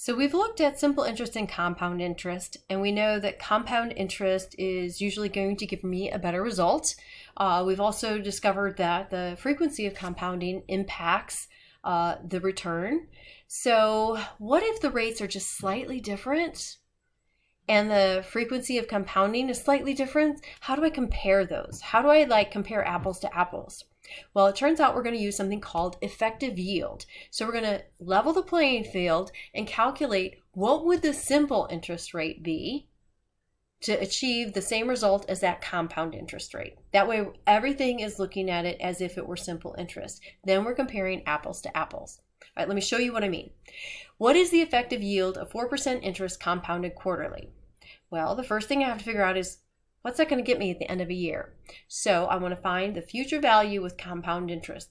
So we've looked at simple interest and compound interest, and we know that compound interest is usually going to give me a better result. We've also discovered that the frequency of compounding impacts the return. So what if the rates are just slightly different and the frequency of compounding is slightly different? How do I compare those? How do I compare apples to apples? Well, it turns out we're going to use something called effective yield. So we're going to level the playing field and calculate what would the simple interest rate be to achieve the same result as that compound interest rate. That way, everything is looking at it as if it were simple interest. Then we're comparing apples to apples. All right, let me show you what I mean. What is the effective yield of 4% interest compounded quarterly? Well, the first thing I have to figure out is, what's that going to get me at the end of a year? So I want to find the future value with compound interest.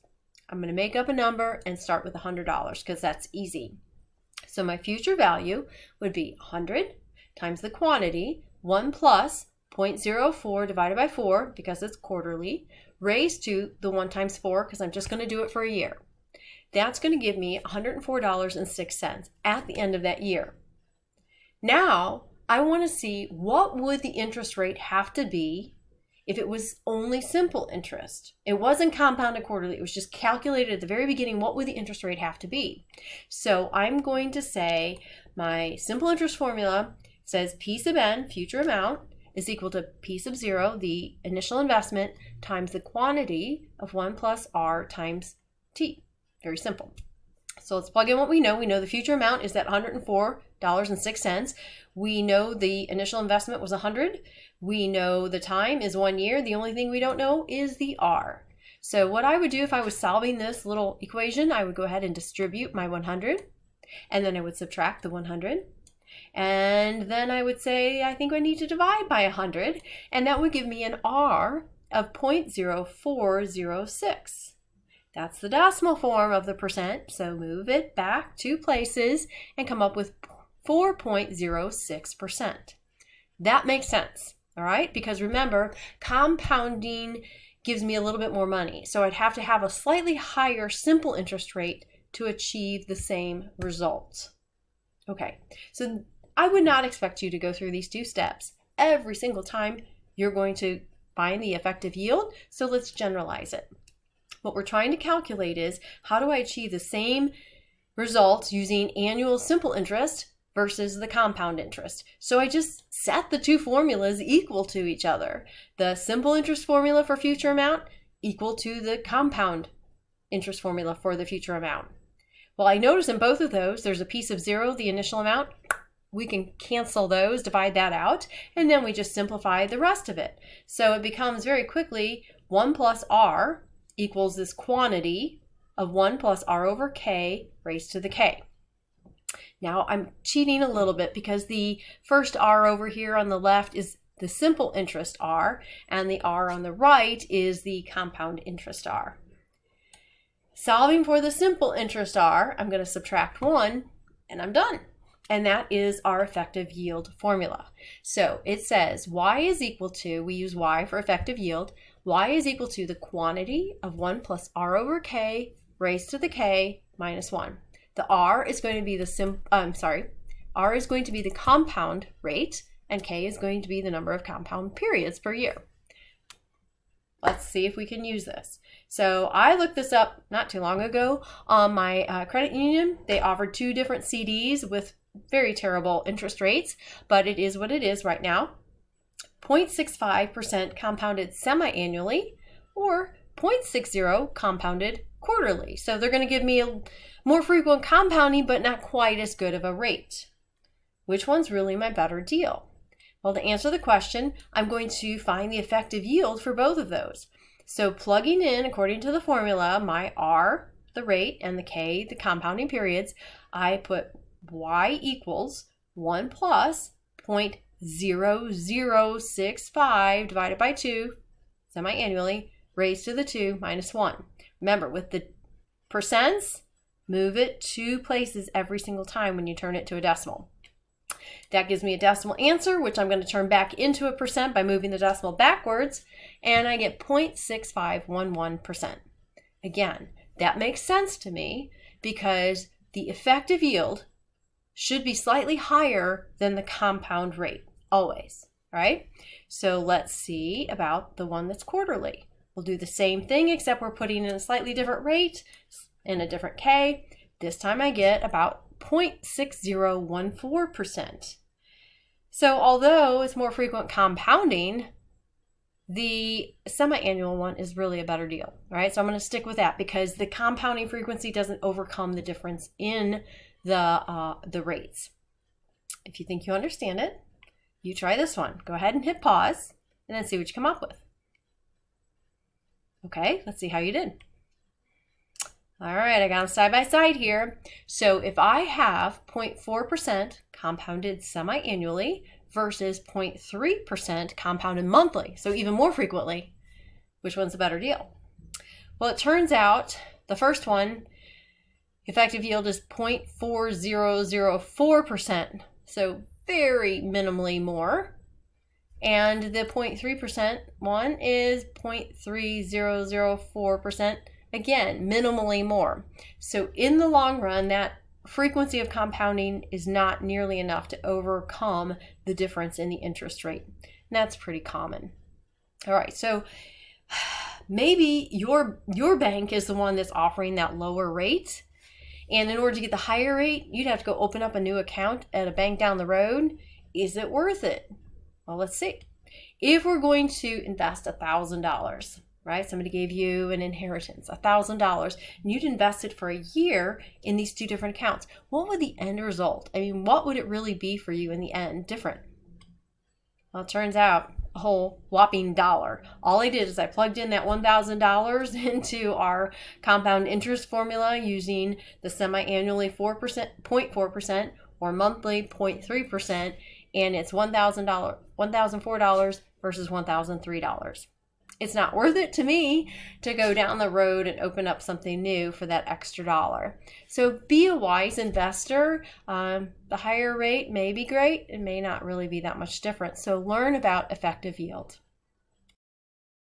I'm going to make up a number and start with $100 because that's easy. So my future value would be 100 times the quantity, 1 plus 0.04 divided by 4 because it's quarterly, raised to the 1 times 4 because I'm just going to do it for a year. That's going to give me $104.06 at the end of that year. Now, I want to see what would the interest rate have to be if it was only simple interest. It wasn't compounded quarterly. It was just calculated at the very beginning. What would the interest rate have to be? So I'm going to say my simple interest formula says P sub n, future amount, is equal to P sub 0, the initial investment, times the quantity of 1 plus R times T. Very simple. So let's plug in what we know. We know the future amount is that $104.06. We know the initial investment was 100. We know the time is 1 year. The only thing we don't know is the R. So what I would do if I was solving this little equation, I would go ahead and distribute my 100, and then I would subtract the 100. And then I would say, I think I need to divide by 100, and that would give me an R of 0.0406. That's the decimal form of the percent, so move it back 2 places and come up with 4.06%. That makes sense, all right? Because remember, compounding gives me a little bit more money, so I'd have to have a slightly higher simple interest rate to achieve the same result. Okay, so I would not expect you to go through these 2 steps every single time you're going to find the effective yield, so let's generalize it. What we're trying to calculate is, how do I achieve the same results using annual simple interest versus the compound interest? So I just set the 2 formulas equal to each other. The simple interest formula for future amount equal to the compound interest formula for the future amount. Well, I notice in both of those, there's a P sub 0, the initial amount. We can cancel those, divide that out, and then we just simplify the rest of it. So it becomes very quickly 1 plus R equals this quantity of 1 plus R over K raised to the K. Now I'm cheating a little bit because the first R over here on the left is the simple interest R, and the R on the right is the compound interest R. Solving for the simple interest R, I'm going to subtract 1, and I'm done. And that is our effective yield formula. So it says Y is equal to, we use Y for effective yield, Y is equal to the quantity of 1 plus R over K raised to the K minus 1. The R is going to be the R is going to be the compound rate, and K is going to be the number of compound periods per year. Let's see if we can use this. So I looked this up not too long ago on my credit union. They offered 2 different CDs with very terrible interest rates, but it is what it is right now. 0.65% compounded semi-annually, or 0.60 compounded quarterly. So they're going to give me a more frequent compounding, but not quite as good of a rate. Which one's really my better deal? Well, to answer the question, I'm going to find the effective yield for both of those. So plugging in, according to the formula, my R, the rate, and the K, the compounding periods, I put Y equals 1 plus 0.0065 divided by 2 semi-annually raised to the 2 minus 1. Remember, with the percents, move it 2 places every single time when you turn it to a decimal. That gives me a decimal answer, which I'm going to turn back into a percent by moving the decimal backwards, and I get 0.6511%. Again, that makes sense to me because the effective yield should be slightly higher than the compound rate, always, right? So let's see about the one that's quarterly. We'll do the same thing, except we're putting in a slightly different rate and a different K. This time I get about 0.6014%. So although it's more frequent compounding, the semi-annual one is really a better deal, right? So I'm going to stick with that because the compounding frequency doesn't overcome the difference in the rates. If you think you understand it, you try this one. Go ahead and hit pause and then see what you come up with. Okay, let's see how you did. All right, I got them side by side here. So if I have 0.4% compounded semi-annually versus 0.3% compounded monthly, so even more frequently, which one's a better deal? Well, it turns out the first one, effective yield is 0.4004%, so very minimally more. And the 0.3% one is 0.3004%, again, minimally more. So in the long run, that frequency of compounding is not nearly enough to overcome the difference in the interest rate. And that's pretty common. All right, so maybe your bank is the one that's offering that lower rate. And in order to get the higher rate, you'd have to go open up a new account at a bank down the road. Is it worth it? Well, let's see. If we're going to invest $1,000, right? Somebody gave you an inheritance, $1,000, and you'd invest it for a year in these two different accounts. What would the end result? I mean, what would it really be for you in the end different? Well, it turns out a whole whopping dollar. All I did is I plugged in that $1,000 into our compound interest formula using the semi-annually 0.4% or monthly 0.3%, and it's $1,004 versus $1,003. It's not worth it to me to go down the road and open up something new for that extra dollar. So be a wise investor. The higher rate may be great. It may not really be that much different. So learn about effective yield.